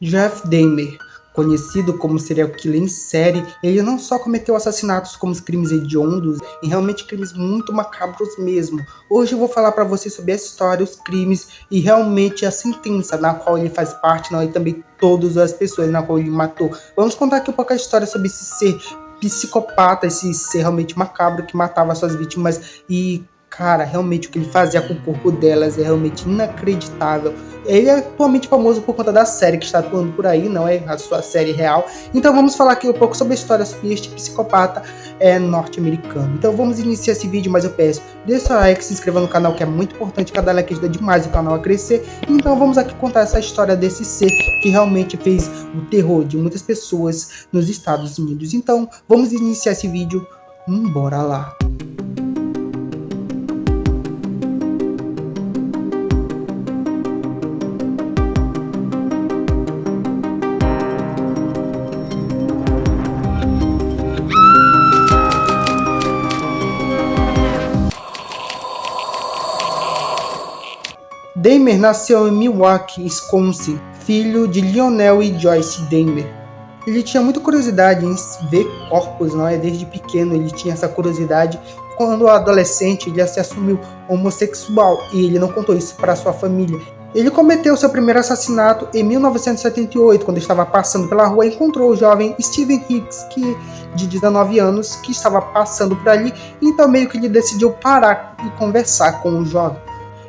Jeff Dahmer, conhecido como serial killer em série, ele não só cometeu assassinatos como os crimes hediondos, e realmente crimes muito macabros mesmo. Hoje eu vou falar para você sobre a história, os crimes e realmente a sentença na qual ele faz parte, e também todas as pessoas na qual ele matou. Vamos contar aqui um pouco a história sobre esse ser psicopata, esse ser realmente macabro que matava suas vítimas e cara, realmente o que ele fazia com o corpo delas é realmente inacreditável. Ele é atualmente famoso por conta da série que está atuando por aí, não é a sua série real. Então vamos falar aqui um pouco sobre a história sobre este psicopata norte-americano. Então vamos iniciar esse vídeo, mas eu peço, deixa seu like, se inscreva no canal que é muito importante, cada like ajuda demais o canal a crescer. Então vamos aqui contar essa história desse ser que realmente fez o terror de muitas pessoas nos Estados Unidos. Então vamos iniciar esse vídeo, bora lá. Dahmer nasceu em Milwaukee, Wisconsin, filho de Lionel e Joyce Dahmer. Ele tinha muita curiosidade em ver corpos, não é? Desde pequeno ele tinha essa curiosidade. Quando adolescente ele se assumiu homossexual e ele não contou isso para sua família. Ele cometeu seu primeiro assassinato em 1978, quando estava passando pela rua e encontrou o jovem Steven Hicks, de 19 anos, que estava passando por ali. Então meio que ele decidiu parar e conversar com o jovem.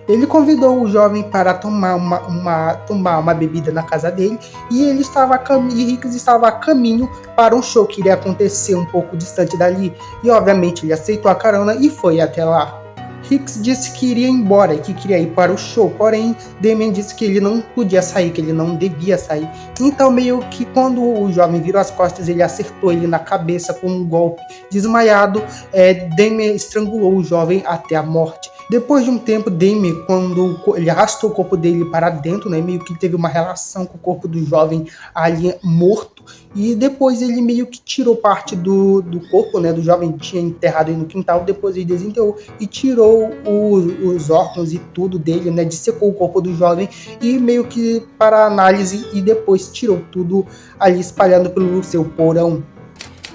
Ele convidou o jovem para tomar uma bebida na casa dele e Hicks estava a caminho para um show que iria acontecer um pouco distante dali. E obviamente ele aceitou a carona e foi até lá. Hicks disse que iria embora e que queria ir para o show, porém Dahmer disse que ele não podia sair, que ele não devia sair. Então meio que quando o jovem virou as costas, ele acertou ele na cabeça com um golpe. Desmaiado, Dahmer estrangulou o jovem até a morte. Depois de um tempo, Dahmer, quando ele arrastou o corpo dele para dentro, meio que teve uma relação com o corpo do jovem ali morto, e depois ele meio que tirou parte do corpo, do jovem que tinha enterrado aí no quintal, depois ele desenterrou e tirou os órgãos e tudo dele, dissecou o corpo do jovem e meio que para análise, e depois tirou tudo ali espalhando pelo seu porão.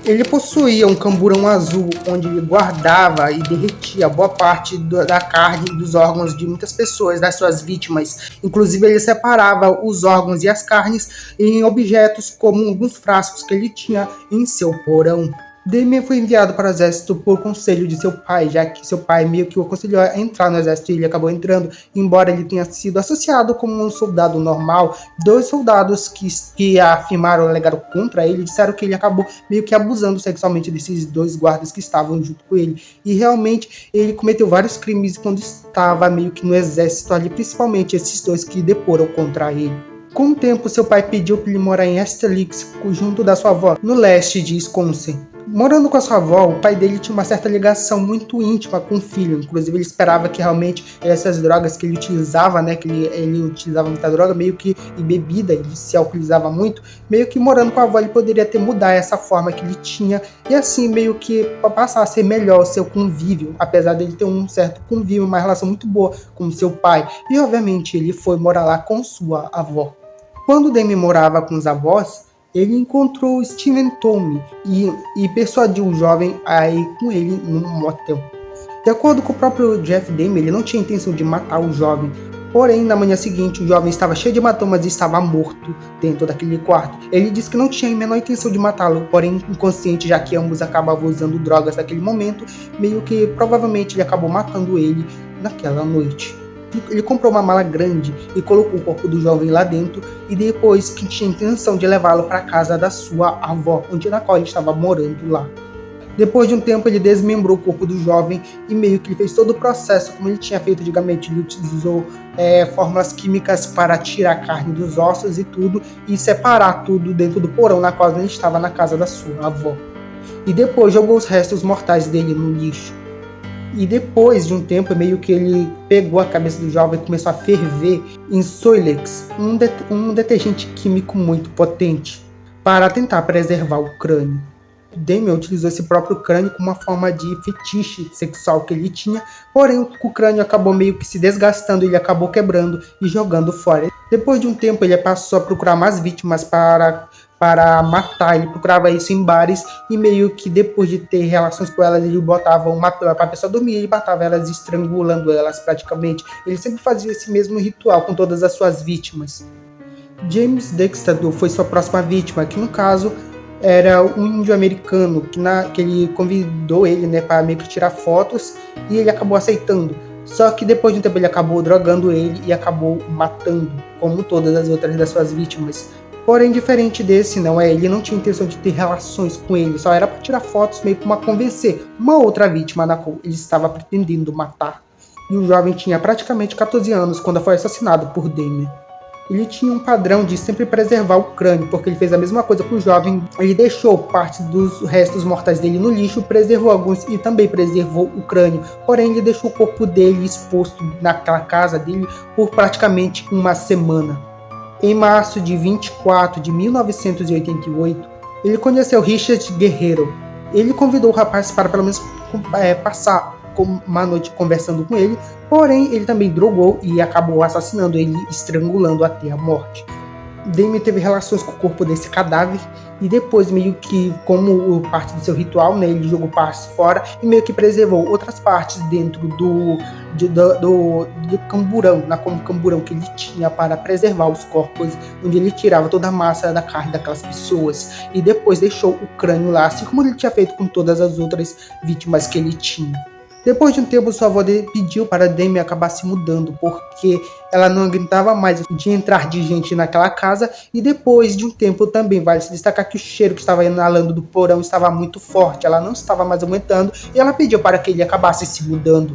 Ele possuía um camburão azul, onde ele guardava e derretia boa parte da carne e dos órgãos de muitas pessoas, das suas vítimas. Inclusive, ele separava os órgãos e as carnes em objetos como alguns frascos que ele tinha em seu porão. Dahmer foi enviado para o exército por conselho de seu pai, já que seu pai meio que o aconselhou a entrar no exército e ele acabou entrando, embora ele tenha sido associado como um soldado normal. Dois soldados que afirmaram, alegaram contra ele, disseram que ele acabou meio que abusando sexualmente desses dois guardas que estavam junto com ele. E realmente ele cometeu vários crimes quando estava meio que no exército ali, principalmente esses dois que deporam contra ele. Com o tempo, seu pai pediu para ele morar em Esterlix, junto da sua avó, no leste de Wisconsin. Morando com a sua avó, o pai dele tinha uma certa ligação muito íntima com o filho. Inclusive, ele esperava que realmente essas drogas que ele utilizava, que ele utilizava muita droga, meio que e bebida, ele se alcoolizava muito, meio que morando com a avó ele poderia mudar essa forma que ele tinha e assim meio que passar a ser melhor o seu convívio, apesar dele ter um certo convívio, uma relação muito boa com o seu pai. E obviamente ele foi morar lá com sua avó. Quando Dahmer morava com os avós, ele encontrou Steven Tommy e persuadiu o jovem a ir com ele num motel. De acordo com o próprio Jeff Dahmer, ele não tinha intenção de matar o jovem, porém na manhã seguinte o jovem estava cheio de hematomas e estava morto dentro daquele quarto. Ele disse que não tinha a menor intenção de matá-lo, porém inconsciente, já que ambos acabavam usando drogas naquele momento, meio que provavelmente ele acabou matando ele naquela noite. Ele comprou uma mala grande e colocou o corpo do jovem lá dentro e depois que tinha intenção de levá-lo para a casa da sua avó, na qual ele estava morando lá. Depois de um tempo ele desmembrou o corpo do jovem e meio que ele fez todo o processo como ele tinha feito antigamente. Ele utilizou fórmulas químicas para tirar a carne dos ossos e tudo e separar tudo dentro do porão na qual ele estava na casa da sua avó. E depois jogou os restos mortais dele no lixo. E depois de um tempo, meio que ele pegou a cabeça do jovem e começou a ferver em Soilex, um detergente químico muito potente, para tentar preservar o crânio. Damien utilizou esse próprio crânio como uma forma de fetiche sexual que ele tinha, porém o crânio acabou meio que se desgastando, ele acabou quebrando e jogando fora. Depois de um tempo ele passou a procurar mais vítimas para matar, ele procurava isso em bares e meio que depois de ter relações com elas, ele botava uma pílula para a pessoa dormir e ele matava elas estrangulando elas praticamente. Ele sempre fazia esse mesmo ritual com todas as suas vítimas. James Dexter foi sua próxima vítima, que no caso era um índio americano que ele convidou ele, né, para meio que tirar fotos e ele acabou aceitando. Só que depois de um tempo ele acabou drogando ele e acabou matando, como todas as outras das suas vítimas. Porém, diferente desse, ele não tinha intenção de ter relações com ele, só era para tirar fotos meio como a convencer uma outra vítima na qual ele estava pretendendo matar. E o jovem tinha praticamente 14 anos quando foi assassinado por Damien. Ele tinha um padrão de sempre preservar o crânio, porque ele fez a mesma coisa com o jovem. Ele deixou parte dos restos mortais dele no lixo, preservou alguns e também preservou o crânio. Porém, ele deixou o corpo dele exposto naquela casa dele por praticamente uma semana. Em março de 24 de 1988, ele conheceu Richard Guerrero. Ele convidou o rapaz para pelo menos passar uma noite conversando com ele, porém ele também drogou e acabou assassinando ele, estrangulando até a morte. Damien teve relações com o corpo desse cadáver e depois meio que, como parte do seu ritual, ele jogou partes fora e meio que preservou outras partes dentro do camburão, como camburão que ele tinha para preservar os corpos, onde ele tirava toda a massa da carne daquelas pessoas e depois deixou o crânio lá, assim como ele tinha feito com todas as outras vítimas que ele tinha. Depois de um tempo, sua avó pediu para Damien acabar se mudando, porque ela não aguentava mais de entrar de gente naquela casa, e depois de um tempo também vale se destacar que o cheiro que estava inalando do porão estava muito forte, ela não estava mais aguentando, e ela pediu para que ele acabasse se mudando.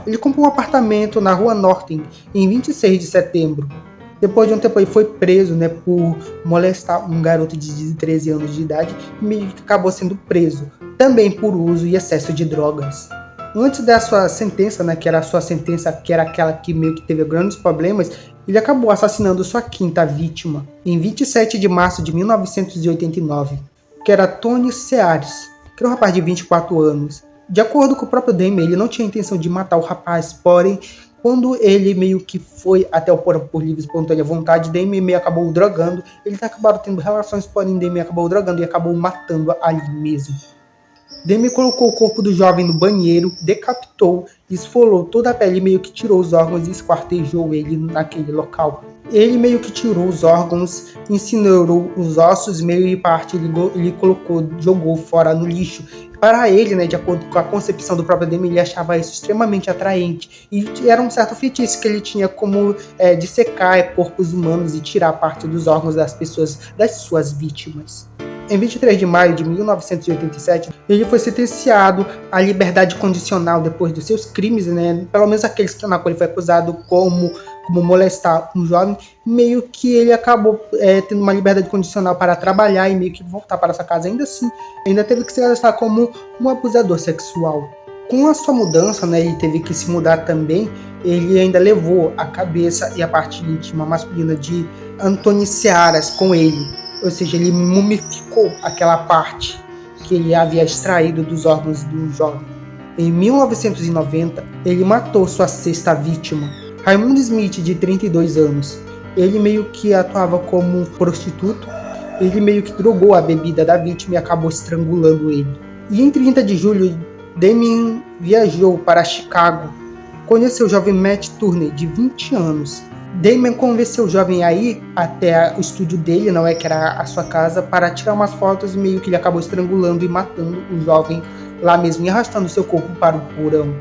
Ele comprou um apartamento na rua Norton, em 26 de setembro. Depois de um tempo ele foi preso, por molestar um garoto de 13 anos de idade, e meio que acabou sendo preso, também por uso e excesso de drogas. Antes da sua sentença, que era a sua sentença, que era aquela que meio que teve grandes problemas, ele acabou assassinando sua quinta vítima, em 27 de março de 1989, que era Tony Seares, que era um rapaz de 24 anos. De acordo com o próprio Damien, ele não tinha intenção de matar o rapaz, porém, quando ele meio que foi até o porão por livre e espontânea vontade, Damien meio acabou drogando, eles acabaram tendo relações, porém Damien acabou drogando e acabou matando ali mesmo. Damien colocou o corpo do jovem no banheiro, decapitou, esfolou toda a pele, meio que tirou os órgãos e esquartejou ele naquele local. Ele meio que tirou os órgãos, incinerou os ossos, meio e parte ele colocou, jogou fora no lixo. Para ele, de acordo com a concepção do próprio Damien, ele achava isso extremamente atraente. E era um certo feitiço que ele tinha como dissecar corpos humanos e tirar parte dos órgãos das pessoas, das suas vítimas. Em 23 de maio de 1987, ele foi sentenciado à liberdade condicional depois dos seus crimes, pelo menos aqueles na qual ele foi acusado como molestar um jovem, meio que ele acabou tendo uma liberdade condicional para trabalhar e meio que voltar para sua casa. Ainda assim, ainda teve que se arrestar como um abusador sexual. Com a sua mudança, ele teve que se mudar também, ele ainda levou a cabeça e a parte íntima masculina de Anthony Seares com ele. Ou seja, ele mumificou aquela parte que ele havia extraído dos órgãos do jovem. Em 1990, ele matou sua sexta vítima, Raymond Smith, de 32 anos. Ele meio que atuava como prostituto, ele meio que drogou a bebida da vítima e acabou estrangulando ele. E em 30 de julho, Damien viajou para Chicago, conheceu o jovem Matt Turner, de 20 anos. Damien convenceu o jovem a ir até o estúdio dele, que era a sua casa, para tirar umas fotos e meio que ele acabou estrangulando e matando o jovem lá mesmo e arrastando seu corpo para o porão.